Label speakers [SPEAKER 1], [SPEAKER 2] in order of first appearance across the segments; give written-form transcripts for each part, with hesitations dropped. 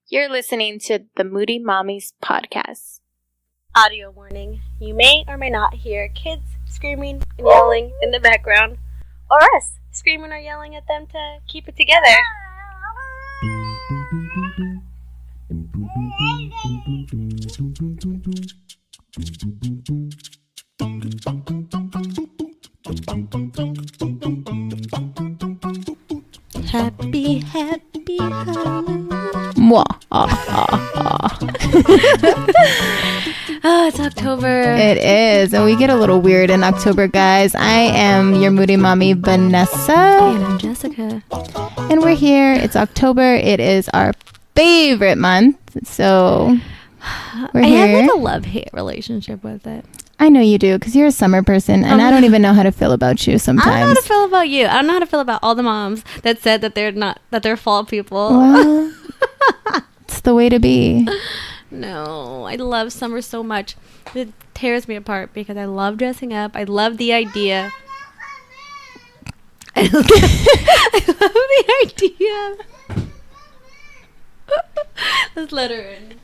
[SPEAKER 1] You're listening to the Moody Mommies podcast.
[SPEAKER 2] Audio warning. You may or may not hear kids screaming and yelling in the background, or us screaming or yelling at them to keep it together. Happy Halloween.
[SPEAKER 1] Mwah.
[SPEAKER 2] Oh, it's October.
[SPEAKER 1] It is. And we get a little weird in October, guys. I am your Moody Mommy, Vanessa.
[SPEAKER 2] And I'm Jessica.
[SPEAKER 1] And we're here. It's October. It is our favorite month. So we're here.
[SPEAKER 2] I have like a love-hate relationship with it.
[SPEAKER 1] I know you do, because you're a summer person, and I don't even know how to feel about you sometimes.
[SPEAKER 2] I don't know how to feel about you. I don't know how to feel about all the moms that said that they're fall people.
[SPEAKER 1] Well, it's the way to be.
[SPEAKER 2] No, I love summer so much. It tears me apart because I love dressing up. I love the idea. I love the idea. Let's let her in.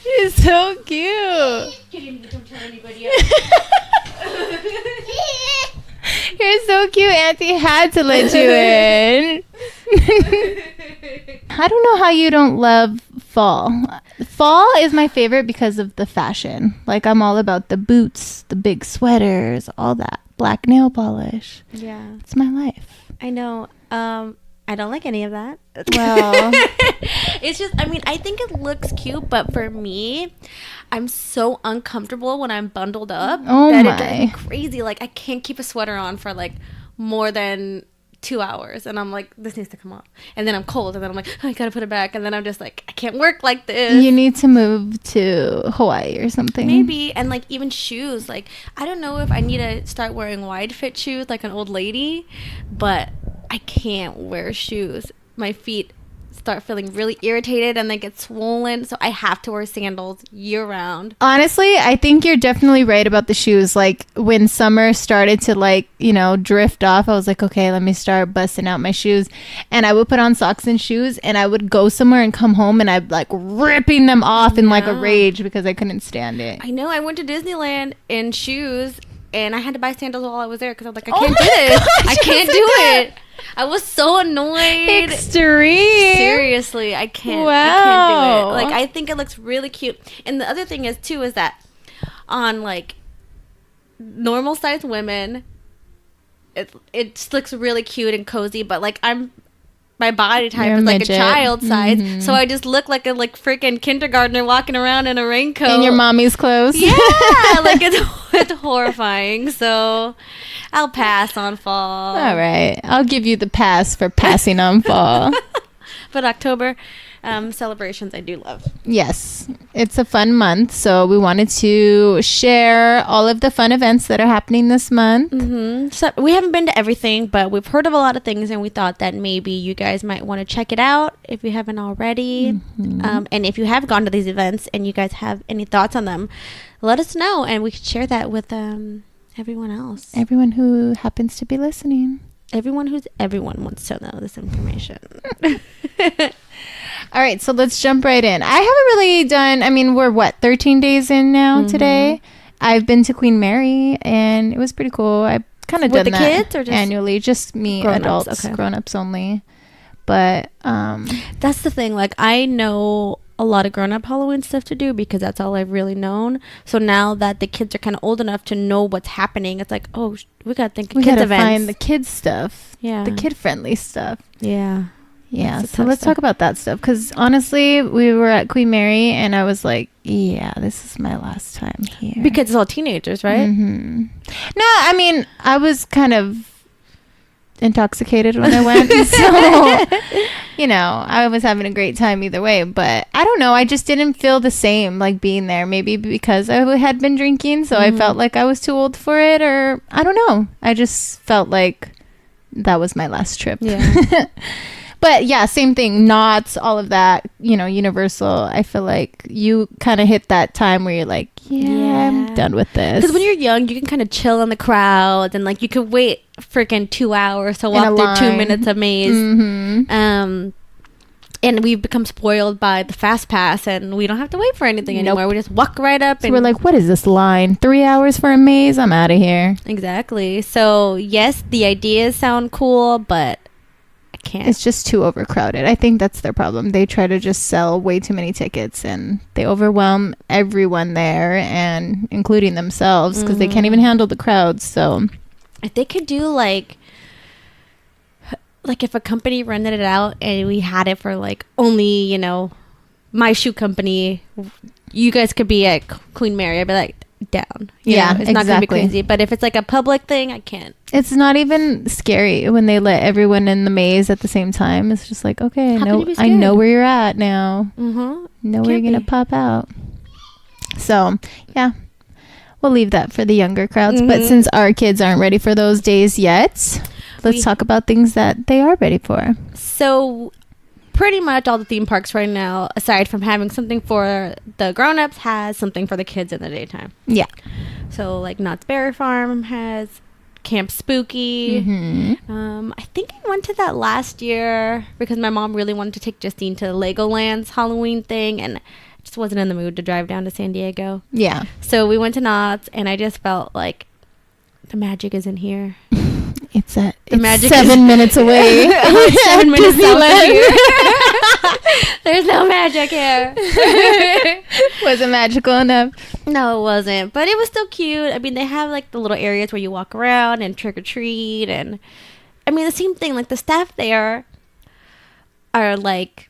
[SPEAKER 1] She's so cute.
[SPEAKER 2] Don't tell anybody
[SPEAKER 1] You're so cute. Auntie had to let you in. I don't know how you don't love fall. Fall is my favorite because of the fashion. Like, I'm all about the boots, the big sweaters, all that. Black nail polish.
[SPEAKER 2] Yeah.
[SPEAKER 1] It's my life.
[SPEAKER 2] I know. I don't like any of that.
[SPEAKER 1] Well,
[SPEAKER 2] it's just, I mean, I think it looks cute, but for me, I'm so uncomfortable when I'm bundled up that it drives me crazy. Like, I can't keep a sweater on for like more than 2 hours, and I'm like, this needs to come off. And then I'm cold, and then I'm like, oh, I gotta put it back. And then I'm just like, I can't work like this.
[SPEAKER 1] You need to move to Hawaii or something.
[SPEAKER 2] Maybe. And like, even shoes, like, I don't know if I need to start wearing wide fit shoes like an old lady, but I can't wear shoes. My feet start feeling really irritated and they get swollen, so I have to wear sandals year round.
[SPEAKER 1] Honestly, I think you're definitely right about the shoes. Like, when summer started to, like, you know, drift off, I was like, okay, let me start busting out my shoes. And I would put on socks and shoes, and I would go somewhere and come home, and I'd like ripping them off in like a rage because I couldn't stand it.
[SPEAKER 2] I know. I went to Disneyland in shoes, and I had to buy sandals while I was there because I was like, I can't do this. I can't do it. I was so annoyed.
[SPEAKER 1] Extreme.
[SPEAKER 2] Seriously, I can't.
[SPEAKER 1] Wow.
[SPEAKER 2] I can't do it. Like, I think it looks really cute. And the other thing is too is that on like normal sized women, it just looks really cute and cozy. But like my body type is like a child size, so I just look like a freaking kindergartner walking around in a raincoat
[SPEAKER 1] in your mommy's clothes.
[SPEAKER 2] Yeah, like it's horrifying. So I'll pass on fall.
[SPEAKER 1] All right, I'll give you the pass for passing on fall.
[SPEAKER 2] But October celebrations I do love.
[SPEAKER 1] Yes, it's a fun month, so we wanted to share all of the fun events that are happening this month.
[SPEAKER 2] So we haven't been to everything, but we've heard of a lot of things, and we thought that maybe you guys might want to check it out if you haven't already. And if you have gone to these events and you guys have any thoughts on them, let us know, and we can share that with everyone else.
[SPEAKER 1] Everyone who happens to be listening.
[SPEAKER 2] Everyone wants to know this information.
[SPEAKER 1] All right, so let's jump right in. I haven't really done, I mean, we're 13 days in now today. I've been to Queen Mary, and it was pretty cool. I've kind of done that kids or just annually, just me, adults, grown-ups only. But
[SPEAKER 2] that's the thing. Like, I know a lot of grown-up Halloween stuff to do because that's all I've really known. So now that the kids are kind of old enough to know what's happening, it's like, oh, we got to think of kids events. We got to find
[SPEAKER 1] the kids stuff. Yeah. The kid-friendly stuff.
[SPEAKER 2] Yeah.
[SPEAKER 1] Yeah, so let's talk about that stuff, because honestly, we were at Queen Mary, and I was like, yeah, this is my last time here.
[SPEAKER 2] Because it's all teenagers, right?
[SPEAKER 1] No, I mean, I was kind of intoxicated when I went, so, you know, I was having a great time either way, but I don't know, I just didn't feel the same, like, being there, maybe because I had been drinking, so I felt like I was too old for it, or, I don't know, I just felt like that was my last trip. Yeah. But yeah, same thing. Knots, all of that, you know, Universal. I feel like you kind of hit that time where you're like, yeah, I'm done with this.
[SPEAKER 2] Because when you're young, you can kind of chill in the crowd and like you could wait freaking 2 hours to
[SPEAKER 1] In a
[SPEAKER 2] walk through 2
[SPEAKER 1] line.
[SPEAKER 2] minutes of maze. And we've become spoiled by the fast pass, and we don't have to wait for anything anymore. We just walk right up.
[SPEAKER 1] So we're like, what is this line? 3 hours for a maze? I'm out of here.
[SPEAKER 2] Exactly. So yes, the ideas sound cool, but I can't.
[SPEAKER 1] It's just too overcrowded. I think that's their problem. They try to just sell way too many tickets, and they overwhelm everyone there, and including themselves, because they can't even handle the crowds. So
[SPEAKER 2] if they could do like if a company rented it out and we had it for like only, you know, my shoe company, you guys could be at Queen Mary. I'd be like, down. You know, it's not gonna be crazy. But if it's like a public thing, I can't.
[SPEAKER 1] It's not even scary when they let everyone in the maze at the same time. It's just like, okay, I know where you're at now. Know where you're gonna pop out. So yeah, we'll leave that for the younger crowds. But since our kids aren't ready for those days yet, let's talk about things that they are ready for.
[SPEAKER 2] So pretty much all the theme parks right now, aside from having something for the grown-ups, has something for the kids in the daytime.
[SPEAKER 1] Yeah.
[SPEAKER 2] So like Knott's Berry Farm has Camp Spooky. I think I went to that last year because my mom really wanted to take Justine to Legoland's Halloween thing, and I just wasn't in the mood to drive down to San Diego.
[SPEAKER 1] Yeah.
[SPEAKER 2] So we went to Knott's, and I just felt like the magic isn't here.
[SPEAKER 1] It's 7
[SPEAKER 2] minutes away. 7 minutes south of here. There's no magic here.
[SPEAKER 1] Was it magical enough?
[SPEAKER 2] No, it wasn't. But it was still cute. I mean, they have like the little areas where you walk around and trick or treat, and I mean the same thing. Like the staff there are like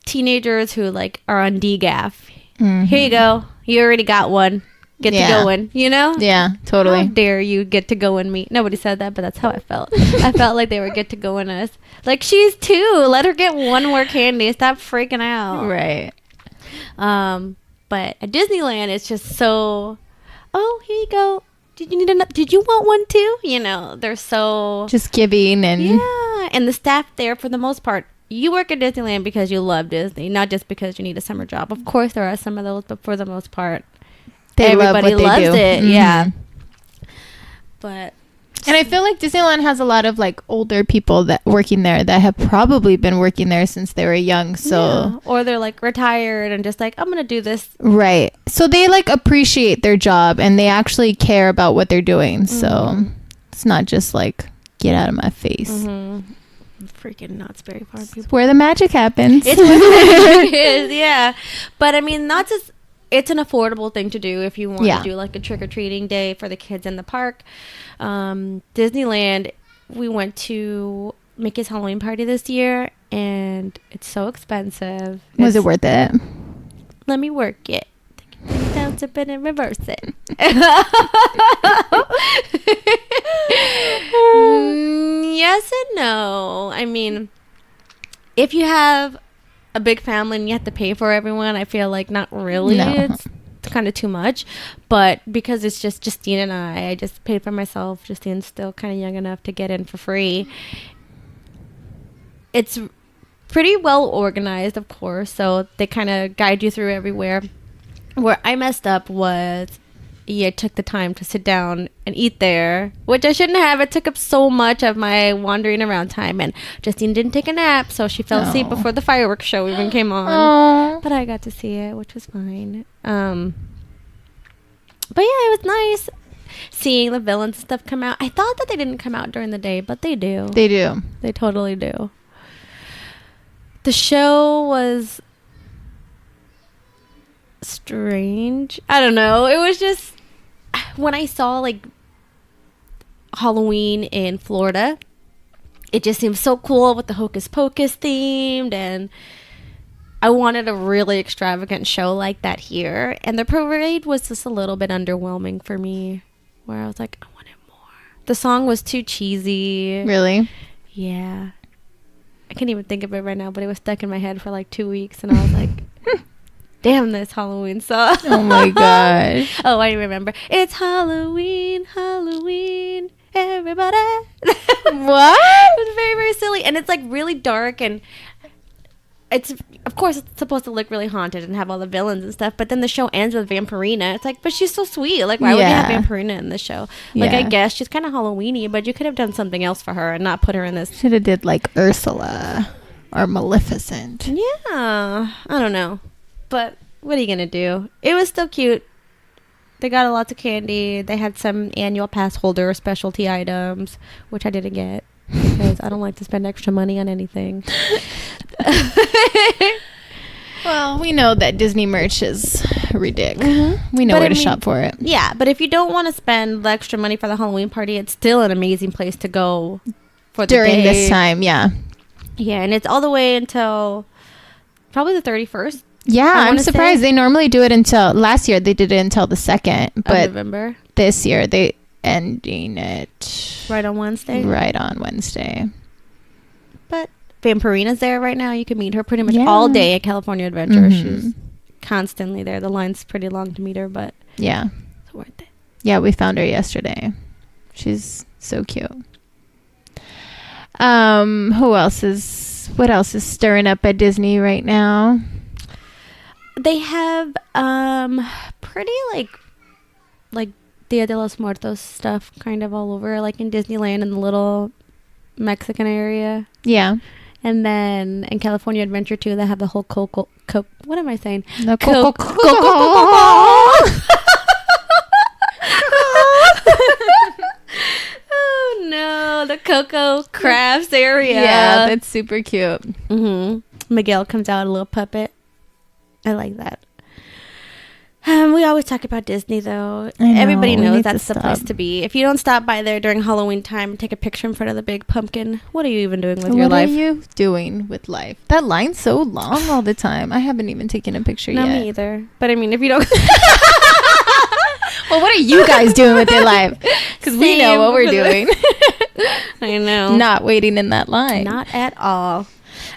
[SPEAKER 2] teenagers who like are on DGAF. Here you go. You already got one. Get to go in, you know?
[SPEAKER 1] Yeah, totally.
[SPEAKER 2] How dare you get to go in me? Nobody said that, but that's how I felt. I felt like they were get to go in us. Like, she's 2. Let her get one more candy. Stop freaking out.
[SPEAKER 1] Right.
[SPEAKER 2] But at Disneyland, it's just so, oh, here you go. Did you want one too? You know, they're so
[SPEAKER 1] just giving. And
[SPEAKER 2] yeah, and the staff there, for the most part, you work at Disneyland because you love Disney, not just because you need a summer job. Of course, there are some of those, but for the most part, everybody loves it. Yeah. But
[SPEAKER 1] and I feel like Disneyland has a lot of like older people that working there that have probably been working there since they were young. So
[SPEAKER 2] or they're like retired and just like, I'm gonna do this.
[SPEAKER 1] Right. So they like appreciate their job and they actually care about what they're doing. So it's not just like, get out of my face.
[SPEAKER 2] Freaking Knott's Berry Farm people.
[SPEAKER 1] It's where the magic happens.
[SPEAKER 2] It's where the magic is, yeah. But I mean, Knott's is, it's an affordable thing to do if you want to do like a trick-or-treating day for the kids in the park. Disneyland, we went to Mickey's Halloween party this year, and it's so expensive.
[SPEAKER 1] Was it worth it?
[SPEAKER 2] Let me work it. Take it down, tip it, and reverse it. Yes and no. I mean, if you have a big family and you have to pay for everyone, I feel like not really. No. It's kind of too much. But because it's just Justine and I just paid for myself. Justine's still kind of young enough to get in for free. It's pretty well organized, of course, so they kind of guide you through everywhere. Where I messed up was I took the time to sit down and eat there, which I shouldn't have. It took up so much of my wandering around time, and Justine didn't take a nap, so she fell asleep before the fireworks show even came on. But I got to see it, which was fine. But yeah, it was nice seeing the villains and stuff come out. I thought that they didn't come out during the day, but they do.
[SPEAKER 1] They do.
[SPEAKER 2] They totally do. The show was strange. I don't know. It was just, when I saw like Halloween in Florida, it just seemed so cool with the Hocus Pocus themed, and I wanted a really extravagant show like that here, and the parade was just a little bit underwhelming for me, where I was like, I wanted more. The song was too cheesy.
[SPEAKER 1] Really?
[SPEAKER 2] Yeah. I can't even think of it right now, but it was stuck in my head for like 2 weeks, and I was like, damn this Halloween song.
[SPEAKER 1] Oh my gosh.
[SPEAKER 2] Oh, I remember. It's Halloween, Halloween, everybody.
[SPEAKER 1] What?
[SPEAKER 2] It was very, very silly. And it's like really dark, and it's of course it's supposed to look really haunted and have all the villains and stuff, but then the show ends with Vampirina. It's like, but she's so sweet. Like, why would you have Vampirina in the show? Like, I guess she's kind of Halloweeny, but you could have done something else for her and not put her in this.
[SPEAKER 1] Should have did like Ursula or Maleficent.
[SPEAKER 2] Yeah, I don't know, but what are you gonna do? It was still cute. They got lots of candy. They had some annual pass holder specialty items, which I didn't get because I don't like to spend extra money on anything.
[SPEAKER 1] Well, we know that Disney merch is ridiculous. We know where to shop for it.
[SPEAKER 2] Yeah, but if you don't want to spend the extra money for the Halloween party, it's still an amazing place to go for the
[SPEAKER 1] during
[SPEAKER 2] day.
[SPEAKER 1] This time. Yeah,
[SPEAKER 2] and it's all the way until probably the 31st.
[SPEAKER 1] Yeah, I'm surprised. They normally do it until last year. They did it until the 2nd, but
[SPEAKER 2] November.
[SPEAKER 1] This year they ending it
[SPEAKER 2] right on Wednesday. But Vampirina's there right now. You can meet her pretty much all day at California Adventure. She's constantly there. The line's pretty long to meet her, but it's worth it.
[SPEAKER 1] Yeah, we found her yesterday. She's so cute. What else is stirring up at Disney right now?
[SPEAKER 2] They have pretty like Dia de los Muertos stuff kind of all over, like in Disneyland in the little Mexican area.
[SPEAKER 1] Yeah.
[SPEAKER 2] And then in California Adventure too, they have the whole what am I saying?
[SPEAKER 1] The
[SPEAKER 2] Oh no, the Coco Crafts area.
[SPEAKER 1] Yeah, that's super cute.
[SPEAKER 2] Miguel comes out, a little puppet. I like that. We always talk about Disney, though. Everybody knows that's the place to be. If you don't stop by there during Halloween time and take a picture in front of the big pumpkin, what are you even doing with your life?
[SPEAKER 1] What are you doing with life? That line's so long all the time. I haven't even taken a picture yet.
[SPEAKER 2] Not me either. But I mean, if you don't...
[SPEAKER 1] Well, what are you guys doing with your life? Because we know what we're doing.
[SPEAKER 2] I know.
[SPEAKER 1] Not waiting in that line.
[SPEAKER 2] Not at all.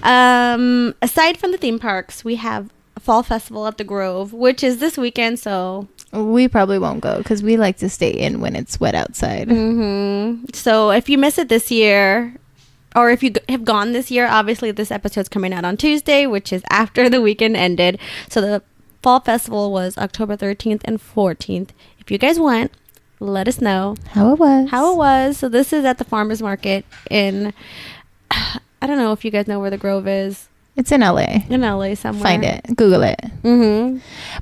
[SPEAKER 2] Aside from the theme parks, we have a fall festival at the Grove, which is this weekend, so
[SPEAKER 1] we probably won't go because we like to stay in when it's wet outside.
[SPEAKER 2] So if you miss it this year, or if you have gone this year, obviously this episode's coming out on Tuesday, which is after the weekend ended. So the fall festival was October 13th and 14th. If you guys went, let us know
[SPEAKER 1] how it was.
[SPEAKER 2] So this is at the farmers market in, I don't know if you guys know where the Grove is.
[SPEAKER 1] It's in LA.
[SPEAKER 2] In LA somewhere.
[SPEAKER 1] Find it. Google it.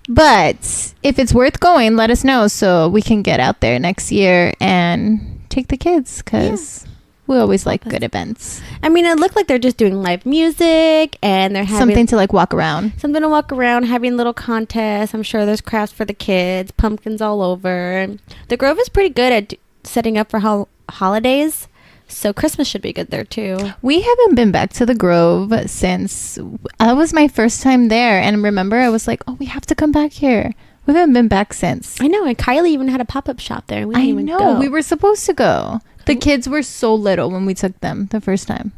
[SPEAKER 1] But if it's worth going, let us know so we can get out there next year and take the kids because we always like good events. I
[SPEAKER 2] mean, it looked like they're just doing live music and they're having
[SPEAKER 1] something to like walk around.
[SPEAKER 2] Having little contests. I'm sure there's crafts for the kids, pumpkins all over. The Grove is pretty good at setting up for holidays. So Christmas should be good there too.
[SPEAKER 1] We haven't been back to the Grove since that was my first time there. And remember, I was like, oh, we have to come back here. We haven't been back since.
[SPEAKER 2] I know. And Kylie even had a pop-up shop there. And we didn't even go.
[SPEAKER 1] We were supposed to go. The kids were so little when we took them the first time.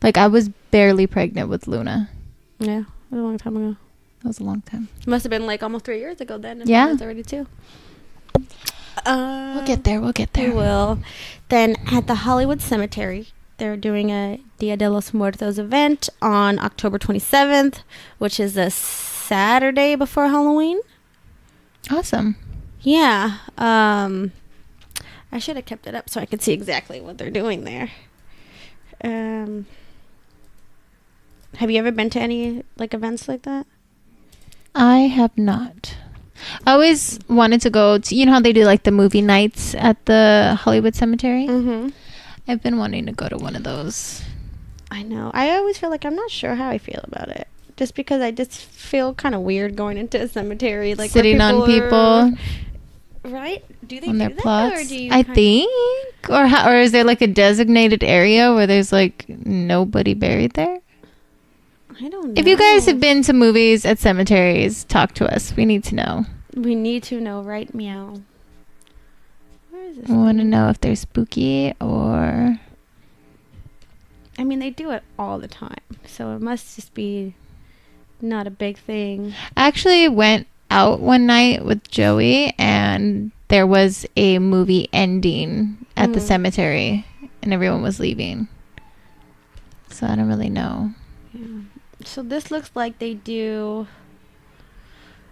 [SPEAKER 1] Like, I was barely pregnant with Luna.
[SPEAKER 2] Yeah. It was a long time ago.
[SPEAKER 1] That was a long time.
[SPEAKER 2] It must have been like almost 3 years ago then.
[SPEAKER 1] Yeah.
[SPEAKER 2] It's already 2.
[SPEAKER 1] We'll get there.
[SPEAKER 2] We will. Then at the Hollywood Cemetery, they're doing a Dia de los Muertos event on October 27th, which is a Saturday before Halloween.
[SPEAKER 1] Awesome.
[SPEAKER 2] Yeah. I should have kept it up so I could see exactly what they're doing there. Have you ever been to any like events like that?
[SPEAKER 1] I have not. I always wanted to go to, you know how they do like the movie nights at the Hollywood Cemetery? I've been wanting to go to one of those.
[SPEAKER 2] I know. I always feel like I'm not sure how I feel about it. Just because I just feel kind of weird going into a cemetery. Like
[SPEAKER 1] sitting on people.
[SPEAKER 2] Right? Do they
[SPEAKER 1] on
[SPEAKER 2] do
[SPEAKER 1] their
[SPEAKER 2] that?
[SPEAKER 1] plots?
[SPEAKER 2] Or do you
[SPEAKER 1] I think. Or is there like a designated area where there's like nobody buried there?
[SPEAKER 2] I don't know.
[SPEAKER 1] If you guys have been to movies at cemeteries, talk to us. We need to know.
[SPEAKER 2] We need to know, right? Meow. Where is this?
[SPEAKER 1] I want to know if they're spooky or...
[SPEAKER 2] I mean, they do it all the time. So it must just be not a big thing.
[SPEAKER 1] I actually went out one night with Joey and there was a movie ending at the cemetery and everyone was leaving. So I don't really know.
[SPEAKER 2] Yeah. So this looks like they do.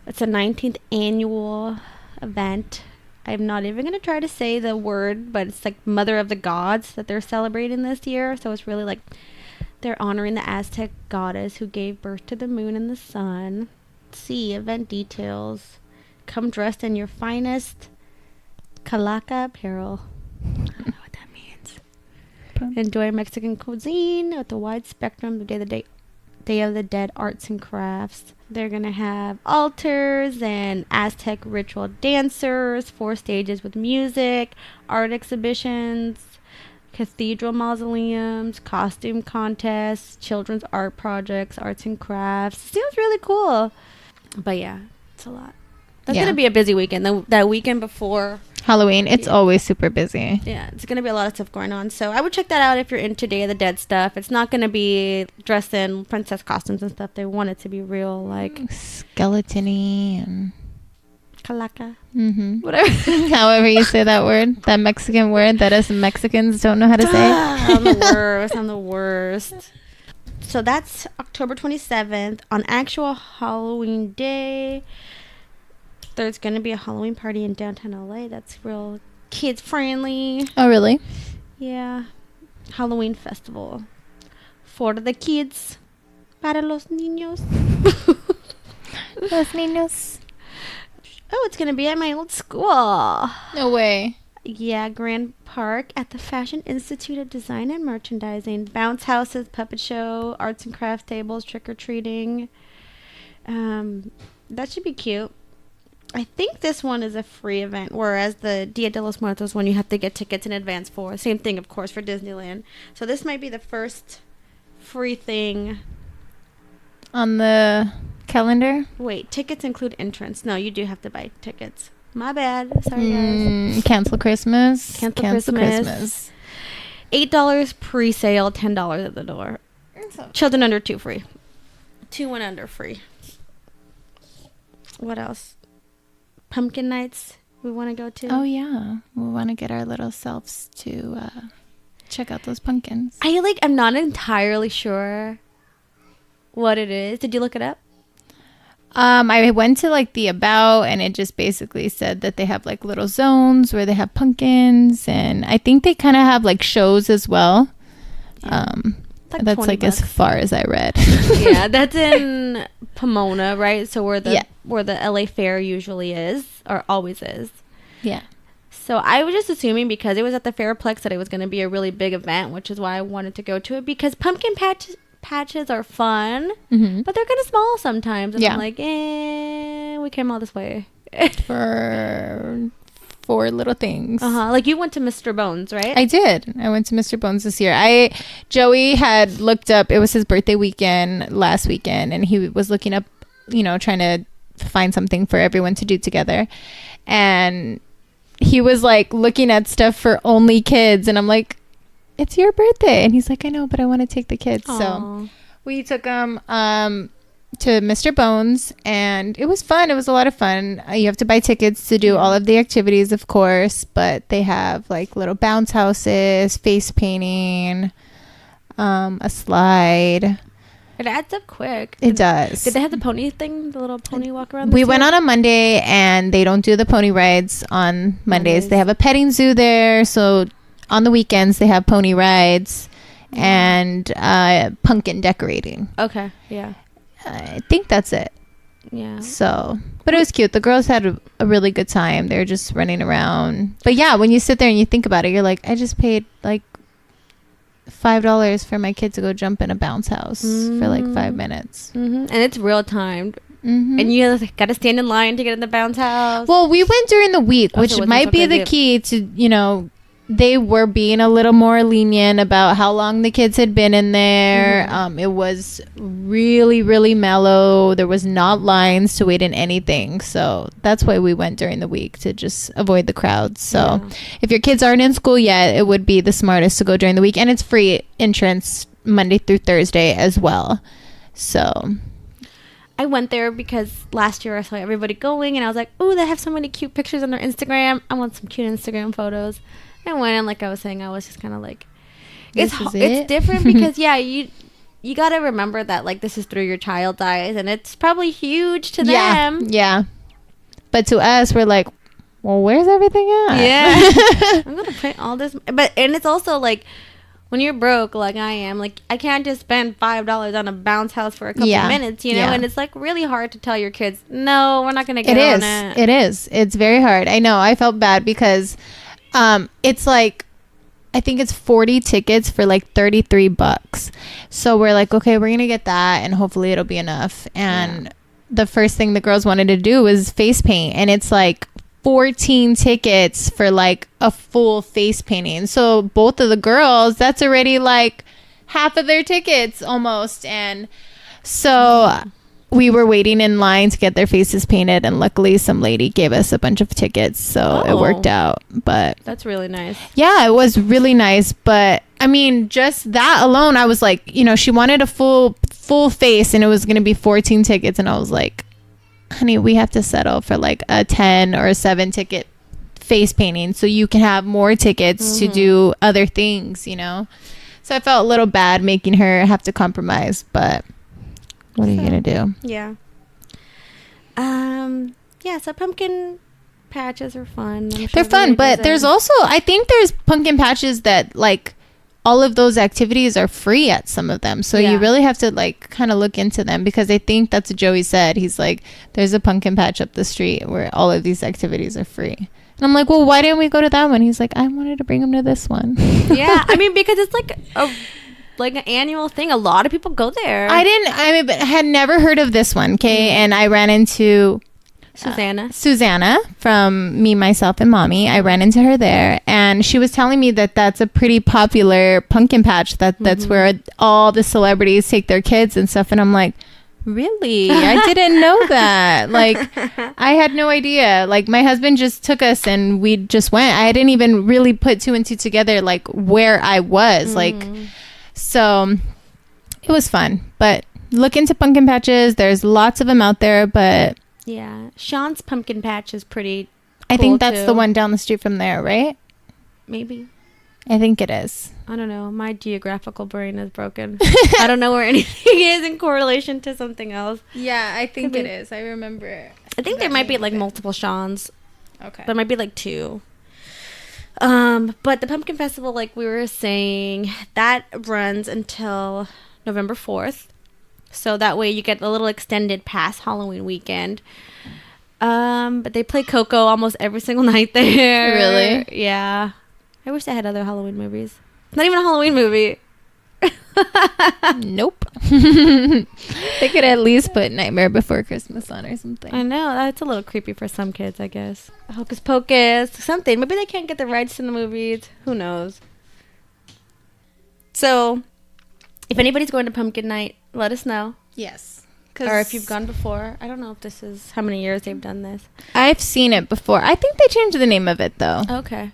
[SPEAKER 2] It's a 19th annual event. I'm not even going to try to say the word, but it's like Mother of the Gods that they're celebrating this year. So it's really like they're honoring the Aztec goddess who gave birth to the moon and the sun. Let's see, event details. Come dressed in your finest calaca apparel. I don't know what that means. Enjoy Mexican cuisine with a wide spectrum of Day of the Dead arts and crafts. They're going to have altars and Aztec ritual dancers, 4 stages with music, art exhibitions, cathedral mausoleums, costume contests, children's art projects, arts and crafts. Seems really cool. But yeah, it's a lot. That's going to be a busy weekend. That weekend before
[SPEAKER 1] Halloween, it's always super busy.
[SPEAKER 2] Yeah, it's going to be a lot of stuff going on. So I would check that out if you're into Day of the Dead stuff. It's not going to be dressed in princess costumes and stuff. They want it to be real, like
[SPEAKER 1] skeleton-y and
[SPEAKER 2] calaca.
[SPEAKER 1] Whatever. However you say that word. That Mexican word that us Mexicans don't know how to say.
[SPEAKER 2] I'm the worst. So that's October 27th. On actual Halloween day, there's going to be a Halloween party in downtown LA that's real kids friendly.
[SPEAKER 1] Oh, really?
[SPEAKER 2] Yeah. Halloween festival. For the kids. Para los niños.
[SPEAKER 1] Los niños.
[SPEAKER 2] Oh, it's going to be at my old school.
[SPEAKER 1] No way.
[SPEAKER 2] Yeah, Grand Park at the Fashion Institute of Design and Merchandising. Bounce houses, puppet show, arts and crafts tables, trick-or-treating. That should be cute. I think this one is a free event, whereas the Dia de los Muertos one you have to get tickets in advance for. Same thing, of course, for Disneyland. So this might be the first free thing
[SPEAKER 1] on the calendar.
[SPEAKER 2] Wait, tickets include entrance. No, you do have to buy tickets. My bad. Sorry, guys.
[SPEAKER 1] Cancel Christmas.
[SPEAKER 2] Cancel Christmas. $8 pre-sale, $10 at the door. Children under 2 free. 2 and under free. What else? Pumpkin nights we want to go to.
[SPEAKER 1] Oh yeah, we want to get our little selves to check out those pumpkins.
[SPEAKER 2] I'm not entirely sure what it is. Did you look it up?
[SPEAKER 1] I went to like the About, and it just basically said that they have like little zones where they have pumpkins, and I think they kind of have like shows as well. Yeah. That's like $20. As far as I read.
[SPEAKER 2] Yeah, that's in Pomona, right? So where the LA Fair usually is, or always is.
[SPEAKER 1] Yeah.
[SPEAKER 2] So I was just assuming because it was at the Fairplex that it was going to be a really big event, which is why I wanted to go to it, because pumpkin patches are fun, but they're kind of small sometimes. And I'm like, we came all this way
[SPEAKER 1] for 4 little things.
[SPEAKER 2] Like you went to Mr. Bones, right?
[SPEAKER 1] I did. I went to Mr. Bones this year. Joey had looked up, it was his birthday weekend last weekend, and he was looking up, trying to find something for everyone to do together. And he was like looking at stuff for only kids, and I'm like, it's your birthday. And he's like, I know, but I want to take the kids. Aww. So we took him to Mr. Bones, and it was fun. It was a lot of fun. You have to buy tickets to do all of the activities, of course, but they have like little bounce houses, face painting, a slide.
[SPEAKER 2] It adds up quick.
[SPEAKER 1] It does.
[SPEAKER 2] Did they have the pony thing, the little pony walk around?
[SPEAKER 1] We went on a Monday, and they don't do the pony rides on Mondays. They have a petting zoo there, so on the weekends they have pony rides and pumpkin decorating.
[SPEAKER 2] Okay, yeah.
[SPEAKER 1] I think that's it.
[SPEAKER 2] Yeah.
[SPEAKER 1] So, but it was cute. The girls had a really good time. They were just running around. But yeah, when you sit there and you think about it, you're like, I just paid like $5 for my kid to go jump in a bounce house for like 5 minutes.
[SPEAKER 2] And it's real timed. And you got to stand in line to get in the bounce house.
[SPEAKER 1] Well, we went during the week, which might be the key to, they were being a little more lenient about how long the kids had been in there. It was really, really mellow. There was not lines to wait in anything. So that's why we went during the week, to just avoid the crowds. So if your kids aren't in school yet, it would be the smartest to go during the week. And it's free entrance Monday through Thursday as well. So
[SPEAKER 2] I went there because last year I saw everybody going, and I was like, oh, they have so many cute pictures on their Instagram. I want some cute Instagram photos. I went, and like I was saying, I was just kind of like, it's different because you got to remember that, like, this is through your child's eyes, and it's probably huge to them.
[SPEAKER 1] Yeah. But to us, we're like, well, where's everything at?
[SPEAKER 2] Yeah. I'm going to print all this. And it's also, like, when you're broke, like I am, like, I can't just spend $5 on a bounce house for a couple minutes, you know? And it's, like, really hard to tell your kids, no, we're not going to get on it.
[SPEAKER 1] It is. It's very hard. I know. I felt bad because it's, like, I think it's 40 tickets for like $33. So we're like, okay, we're going to get that and hopefully it'll be enough. And the first thing the girls wanted to do was face paint. And it's like 14 tickets for like a full face painting. So both of the girls, that's already like half of their tickets almost. And so we were waiting in line to get their faces painted, and luckily some lady gave us a bunch of tickets, so it worked out. But
[SPEAKER 2] that's really nice.
[SPEAKER 1] Yeah, it was really nice. But I mean, just that alone, I was like, you know, she wanted a full face and it was going to be 14 tickets, and I was like, honey, we have to settle for like a 10 or a 7 ticket face painting so you can have more tickets to do other things, you know. So I felt a little bad making her have to compromise, but what are you gonna do?
[SPEAKER 2] Yeah. Yeah, so pumpkin patches are fun.
[SPEAKER 1] They're fun, but there's also, I think there's pumpkin patches that like all of those activities are free at some of them. So you really have to like kind of look into them, because I think that's what Joey said. He's like, there's a pumpkin patch up the street where all of these activities are free. And I'm like, well, why didn't we go to that one? He's like, I wanted to bring him to this one.
[SPEAKER 2] Yeah, I mean, because it's like an annual thing. A lot of people go there.
[SPEAKER 1] I had never heard of this one, okay? And I ran into Susanna from Me, Myself, and Mommy. I ran into her there, and she was telling me that that's a pretty popular pumpkin patch. That's where all the celebrities take their kids and stuff. And I'm like, really? I didn't know that. Like, I had no idea. Like, my husband just took us and we just went. I didn't even really put 2 and 2 together, like where I was. Like, so it was fun. But look into pumpkin patches. There's lots of them out there, but
[SPEAKER 2] yeah, Sean's pumpkin patch is pretty cool.
[SPEAKER 1] I think that's the one down the street from there, right?
[SPEAKER 2] Maybe.
[SPEAKER 1] I think it is.
[SPEAKER 2] I don't know. My geographical brain is broken. I don't know where anything is in correlation to something else.
[SPEAKER 1] Yeah, I think it is. I remember.
[SPEAKER 2] I think there might be like multiple Sean's.
[SPEAKER 1] Okay.
[SPEAKER 2] There might be like 2. But the pumpkin festival, like we were saying, that runs until November 4th. So that way you get a little extended past Halloween weekend. But they play Coco almost every single night there.
[SPEAKER 1] Really?
[SPEAKER 2] Yeah. I wish they had other Halloween movies. It's not even a Halloween movie.
[SPEAKER 1] Nope. They could at least put Nightmare Before Christmas on or something.
[SPEAKER 2] I know. That's a little creepy for some kids, I guess. Hocus Pocus, something. Maybe they can't get the rights to the movies. Who knows? So, if anybody's going to Pumpkin Night, let us know.
[SPEAKER 1] Yes.
[SPEAKER 2] Or if you've gone before. I don't know if this is how many years they've done this.
[SPEAKER 1] I've seen it before. I think they changed the name of it, though.
[SPEAKER 2] Okay.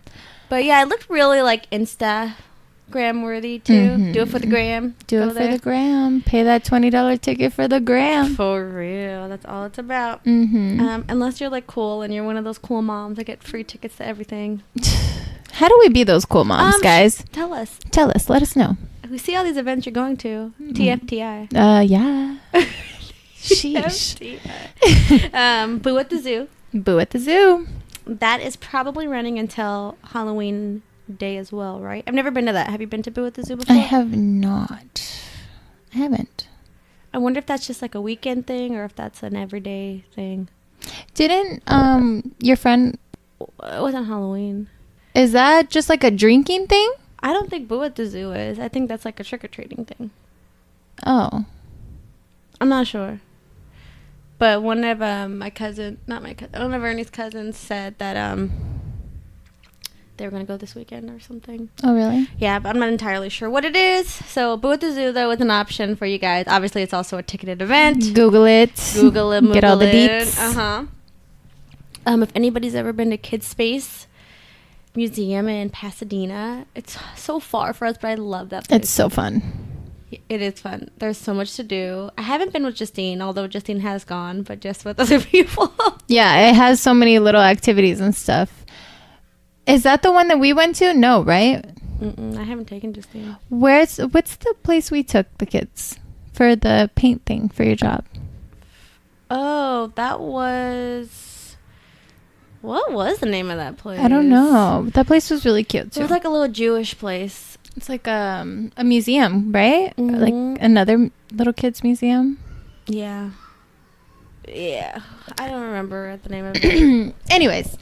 [SPEAKER 2] But yeah, it looked really like Instagram worthy too. Do it for the gram.
[SPEAKER 1] Do it for the gram. Pay that $20 ticket for the gram.
[SPEAKER 2] For real. That's all it's about. Unless you're like cool and you're one of those cool moms that get free tickets to everything.
[SPEAKER 1] How do we be those cool moms, guys?
[SPEAKER 2] Tell us.
[SPEAKER 1] Let us know.
[SPEAKER 2] We see all these events you're going to. TFTI.
[SPEAKER 1] Yeah. Sheesh.
[SPEAKER 2] Boo at the Zoo.
[SPEAKER 1] Boo at the Zoo.
[SPEAKER 2] That is probably running until Halloween day as well, right? I've never been to that. Have you been to Boo at the Zoo before?
[SPEAKER 1] I have not. I haven't.
[SPEAKER 2] I wonder if that's just like a weekend thing or if that's an everyday thing.
[SPEAKER 1] Didn't your friend...
[SPEAKER 2] It wasn't Halloween.
[SPEAKER 1] Is that just like a drinking thing?
[SPEAKER 2] I don't think Boo at the Zoo is. I think that's like a trick-or-treating thing.
[SPEAKER 1] Oh.
[SPEAKER 2] I'm not sure. But one of one of Ernie's cousins said that they were going to go this weekend or something.
[SPEAKER 1] Oh, really?
[SPEAKER 2] Yeah, but I'm not entirely sure what it is. So Boo at the Zoo, though, is an option for you guys. Obviously, it's also a ticketed event.
[SPEAKER 1] Google it.
[SPEAKER 2] Get
[SPEAKER 1] all the deets.
[SPEAKER 2] If anybody's ever been to Kids Space Museum in Pasadena, it's so far for us, but I love that place.
[SPEAKER 1] It's so fun.
[SPEAKER 2] It is fun. There's so much to do. I haven't been with Justine, although Justine has gone, but just with other people. Yeah,
[SPEAKER 1] it has so many little activities and stuff. Is that the one that we went to? No, right?
[SPEAKER 2] I haven't taken Justine.
[SPEAKER 1] What's the place we took the kids? for the paint thing for your job?
[SPEAKER 2] Oh, that was... What was the name of that place?
[SPEAKER 1] I don't know. That place was really cute too.
[SPEAKER 2] It was like a little Jewish place.
[SPEAKER 1] It's like a museum, right?
[SPEAKER 2] Mhm.
[SPEAKER 1] Like another little kids museum.
[SPEAKER 2] Yeah. Yeah. I don't remember the name of it.
[SPEAKER 1] Anyways,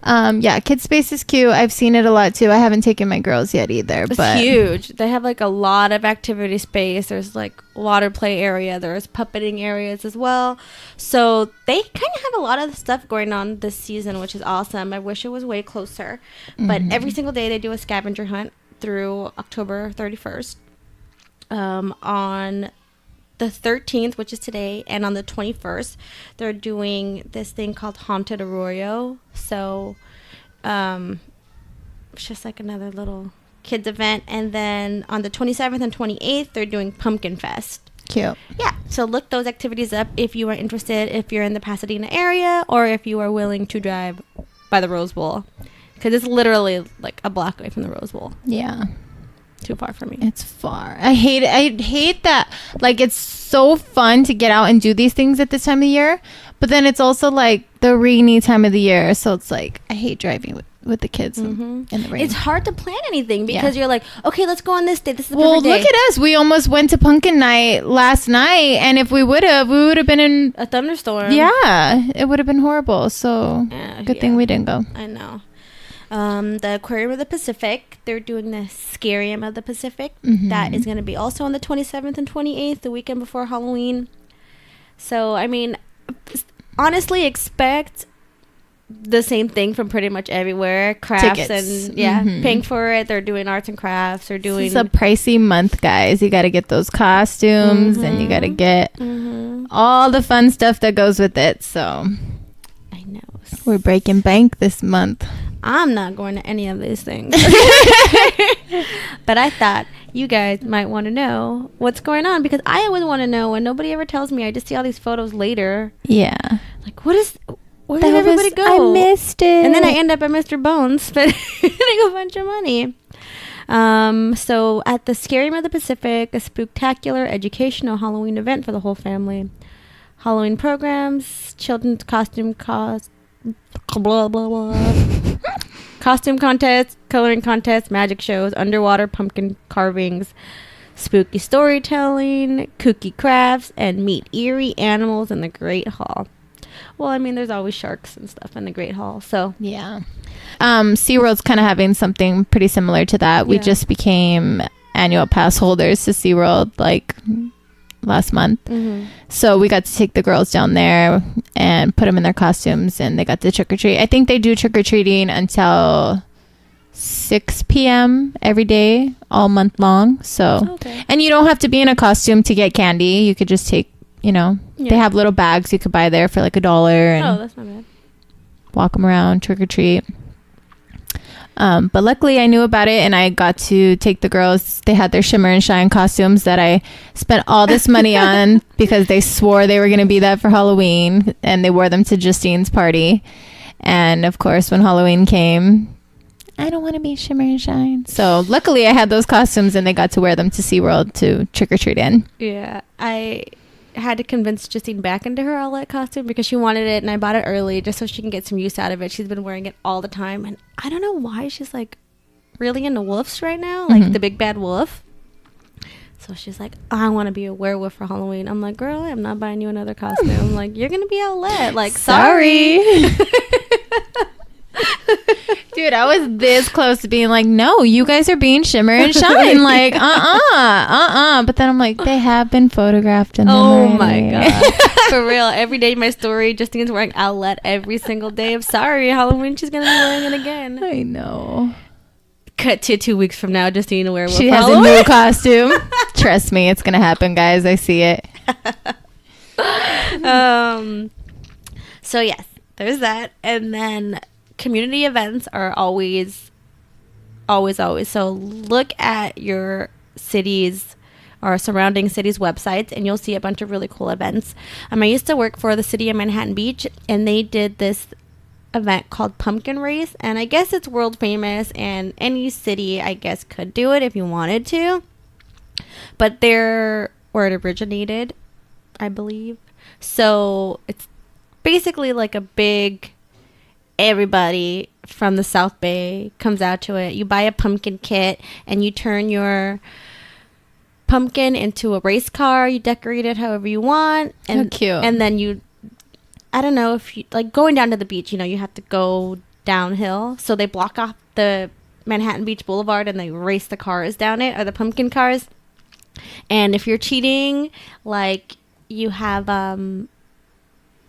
[SPEAKER 1] yeah, Kid Space is cute. I've seen it a lot too. I haven't taken my girls yet either.
[SPEAKER 2] It's
[SPEAKER 1] but
[SPEAKER 2] huge. They have like a lot of activity space. There's like water play area. There's puppeting areas as well. So they kind of have a lot of stuff going on this season, which is awesome. I wish it was way closer. But every single day they do a scavenger hunt through October 31st. On the 13th, which is today, and on the 21st, they're doing this thing called Haunted Arroyo. So it's just like another little kids event. And then on the 27th and 28th, they're doing Pumpkin Fest.
[SPEAKER 1] cute.
[SPEAKER 2] Yeah, so look those activities up if you are interested, if you're in the Pasadena area, or if you are willing to drive by the Rose Bowl, because it's literally like a block away from the Rose Bowl.
[SPEAKER 1] Yeah.
[SPEAKER 2] Too far for me.
[SPEAKER 1] It's far. I hate it. I hate that. Like, it's so fun to get out and do these things at this time of year, but then it's also like the rainy time of the year. So it's like, I hate driving with the kids in the rain.
[SPEAKER 2] It's hard to plan anything because you're like, okay, let's go on this day. This is the
[SPEAKER 1] well,
[SPEAKER 2] perfect day.
[SPEAKER 1] look at us. We almost went to Pumpkin Night last night, and if we would have been in
[SPEAKER 2] a thunderstorm.
[SPEAKER 1] Yeah, it would have been horrible. So good thing we didn't go.
[SPEAKER 2] I know. The Aquarium of the Pacific, they're doing the Scarium of the Pacific. That is going to be also on the 27th and 28th, the weekend before Halloween. So, I mean, honestly, expect the same thing from pretty much everywhere. Crafts
[SPEAKER 1] Tickets.
[SPEAKER 2] and, paying for it. They're doing arts and crafts. They're doing...
[SPEAKER 1] It's a pricey month, guys. You got to get those costumes, and you got to get all the fun stuff that goes with it. So,
[SPEAKER 2] I know.
[SPEAKER 1] We're breaking bank this month.
[SPEAKER 2] I'm not going to any of these things. But I thought you guys might want to know what's going on, because I always want to know, and nobody ever tells me. I just see all these photos later.
[SPEAKER 1] Yeah.
[SPEAKER 2] Like, where did everybody go?
[SPEAKER 1] I missed it.
[SPEAKER 2] And then I end up at Mr. Bones spending a bunch of money. So at the Scarium of the Pacific, a spectacular educational Halloween event for the whole family. Halloween programs, children's costume blah, blah, blah. Costume contests, coloring contests, magic shows, underwater pumpkin carvings, spooky storytelling, kooky crafts, and meet eerie animals in the Great Hall. Well, I mean, there's always sharks and stuff in the Great Hall, so.
[SPEAKER 1] Yeah. SeaWorld's kind of having something pretty similar to that. We just became annual pass holders to SeaWorld, like, last month. So we got to take the girls down there and put them in their costumes, and they got to trick-or-treat. I think they do trick-or-treating until 6 p.m. every day, all month long. So, and you don't have to be in a costume to get candy. You could just take, they have little bags you could buy there for like $1 and
[SPEAKER 2] that's not bad.
[SPEAKER 1] Walk them around, trick-or-treat. But luckily I knew about it, and I got to take the girls. They had their shimmer and shine costumes that I spent all this money on because they swore they were going to be that for Halloween, and they wore them to Justine's party. And of course, when Halloween came, I don't want to be shimmer and shine. So luckily I had those costumes, and they got to wear them to SeaWorld to trick-or-treat in.
[SPEAKER 2] Yeah, I had to convince Justine back into her outlet costume because she wanted it, and I bought it early just so she can get some use out of it. She's been wearing it all the time, and I don't know why she's like really into wolves right now, like the big bad wolf. So she's like, I want to be a werewolf for Halloween. I'm like, girl, I'm not buying you another costume. Like, you're gonna be outlet. Like, sorry.
[SPEAKER 1] Dude, I was this close to being like, no, you guys are being shimmer and shine. Like, But then I'm like, they have been photographed in them already.
[SPEAKER 2] My God. For real. Every day my story, Justine's wearing outlet every single day. I'm sorry. Halloween, she's going to be wearing it again.
[SPEAKER 1] I know.
[SPEAKER 2] Cut to 2 weeks from now, Justine will wear
[SPEAKER 1] She has a new costume. Trust me, it's going to happen, guys. I see it.
[SPEAKER 2] So, yes, there's that. And then community events are always. So look at your city's or surrounding cities' websites, and you'll see a bunch of really cool events. I used to work for the city of Manhattan Beach, and they did this event called Pumpkin Race, and I guess it's world famous, and any city, I guess, could do it if you wanted to. But they're where it originated, I believe. So it's basically like a big, everybody from the South Bay comes out to it. You buy a pumpkin kit and you turn your pumpkin into a race car. You decorate it however you want. And,
[SPEAKER 1] how cute.
[SPEAKER 2] And then you, I don't know if you, like going down to the beach, you know, you have to go downhill. So they block off the Manhattan Beach Boulevard and they race the cars down it, or the pumpkin cars. And if you're cheating, like you have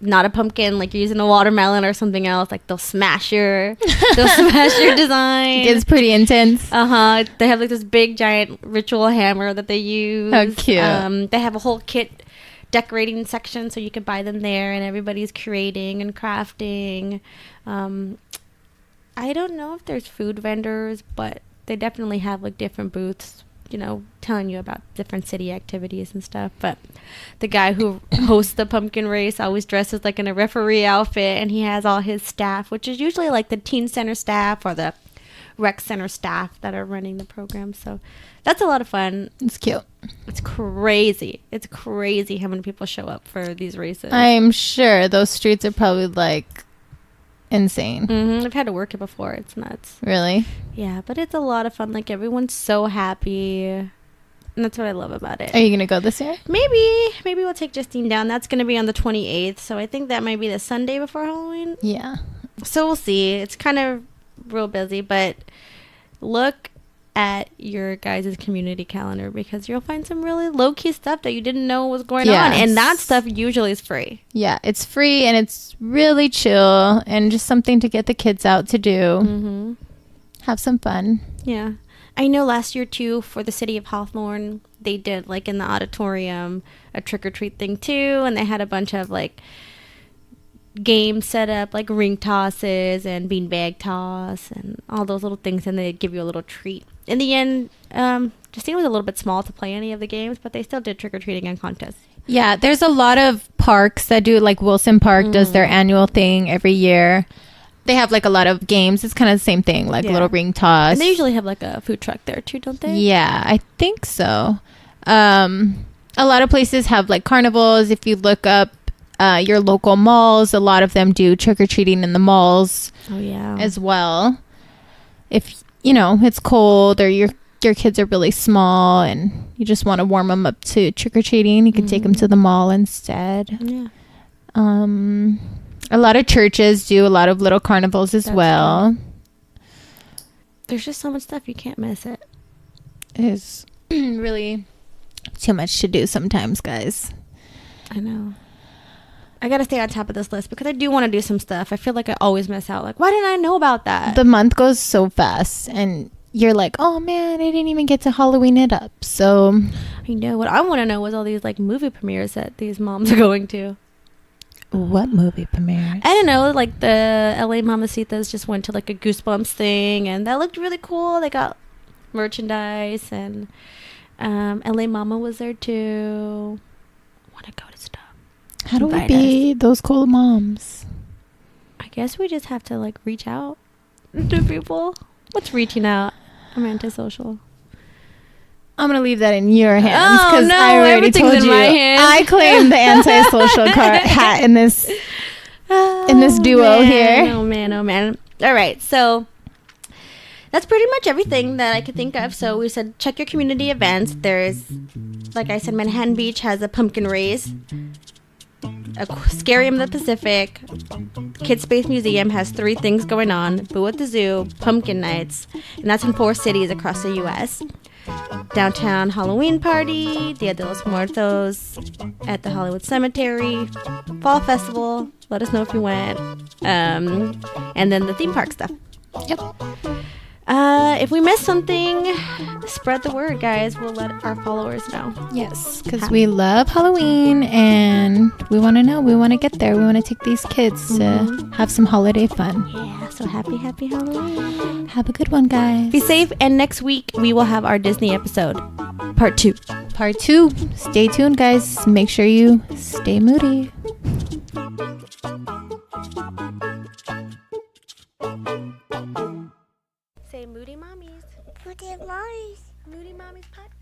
[SPEAKER 2] not a pumpkin, like you're using a watermelon or something else, like they'll smash your design.
[SPEAKER 1] It's pretty intense.
[SPEAKER 2] They have like this big giant ritual hammer that they use.
[SPEAKER 1] How cute.
[SPEAKER 2] They have a whole kit decorating section, so you can buy them there, and everybody's creating and crafting. I don't know if there's food vendors, but they definitely have like different booths, you know, telling you about different city activities and stuff. But the guy who hosts the pumpkin race always dresses like in a referee outfit, and he has all his staff, which is usually like the teen center staff or the rec center staff that are running the program. So that's a lot of fun.
[SPEAKER 1] It's cute.
[SPEAKER 2] It's crazy. It's crazy how many people show up for these races.
[SPEAKER 1] I'm sure those streets are probably like insane.
[SPEAKER 2] I've had to work it before. It's nuts.
[SPEAKER 1] Really?
[SPEAKER 2] Yeah, but it's a lot of fun. Like, everyone's so happy. And that's what I love about it.
[SPEAKER 1] Are you going to go this year?
[SPEAKER 2] Maybe we'll take Justine down. That's going to be on the 28th. So I think that might be the Sunday before Halloween.
[SPEAKER 1] Yeah.
[SPEAKER 2] So we'll see. It's kind of real busy, but look at your guys' community calendar, because you'll find some really low-key stuff that you didn't know was going on. And that stuff usually is free. Yeah,
[SPEAKER 1] it's free and it's really chill and just something to get the kids out to do. Have some fun.
[SPEAKER 2] Yeah. I know last year, too, for the city of Hawthorne, they did, like, in the auditorium, a trick-or-treat thing, too. And they had a bunch of, like, games set up, like ring tosses and beanbag toss and all those little things. And they'd give you a little treat. In the end, Justine was a little bit small to play any of the games, but they still did trick-or-treating and contests.
[SPEAKER 1] Yeah, there's a lot of parks that do, like Wilson Park does their annual thing every year. They have like a lot of games. It's kind of the same thing, like little ring toss.
[SPEAKER 2] And they usually have like a food truck there too, don't they?
[SPEAKER 1] Yeah, I think so. A lot of places have like carnivals. If you look up your local malls, a lot of them do trick-or-treating in the malls.
[SPEAKER 2] Oh, yeah.
[SPEAKER 1] As well. If you know, it's cold or your kids are really small and you just want to warm them up to trick-or-treating, you can take them to the mall instead.
[SPEAKER 2] Yeah.
[SPEAKER 1] A lot of churches do a lot of little carnivals as well.
[SPEAKER 2] True. There's just so much stuff, you can't miss it.
[SPEAKER 1] It is really too much to do sometimes, guys.
[SPEAKER 2] I know. I gotta stay on top of this list because I do want to do some stuff. I feel like I always miss out. Like, why didn't I know about that?
[SPEAKER 1] The month goes so fast and you're like, oh man, I didn't even get to Halloween it up. So
[SPEAKER 2] I know. What I want to know is all these like movie premieres that these moms are going to.
[SPEAKER 1] What movie premiere?
[SPEAKER 2] I don't know. Like the LA Mamacitas just went to like a Goosebumps thing, and that looked really cool. They got merchandise, and LA Mama was there too. I want to go to stuff.
[SPEAKER 1] How do we be those cool moms?
[SPEAKER 2] I guess we just have to like reach out to people. What's reaching out? I'm antisocial.
[SPEAKER 1] I'm gonna leave that in your hands because I already told you. I claim the antisocial hat in this duo here.
[SPEAKER 2] Oh man! All right, so that's pretty much everything that I could think of. So we said check your community events. There's, like I said, Manhattan Beach has a pumpkin race. Aquarium of the Pacific, Kid Space Museum has 3 things going on. Boo at the Zoo, Pumpkin Nights, and that's in 4 cities across the U.S. Downtown Halloween Party, Dia de los Muertos at the Hollywood Cemetery, Fall Festival, let us know if you went, and then the theme park stuff.
[SPEAKER 1] Yep.
[SPEAKER 2] If we missed something, spread the word, guys. We'll let our followers know.
[SPEAKER 1] Yes, because we love Halloween and we want to know. We want to get there. We want to take these kids to have some holiday fun.
[SPEAKER 2] Yeah, so happy Halloween.
[SPEAKER 1] Have a good one, guys.
[SPEAKER 2] Be safe, and next week we will have our Disney episode, part 2.
[SPEAKER 1] Part 2. Stay tuned, guys. Make sure you stay moody.
[SPEAKER 2] Say Moody Mommies.
[SPEAKER 3] Moody Mommies.
[SPEAKER 2] Moody Mommies podcast.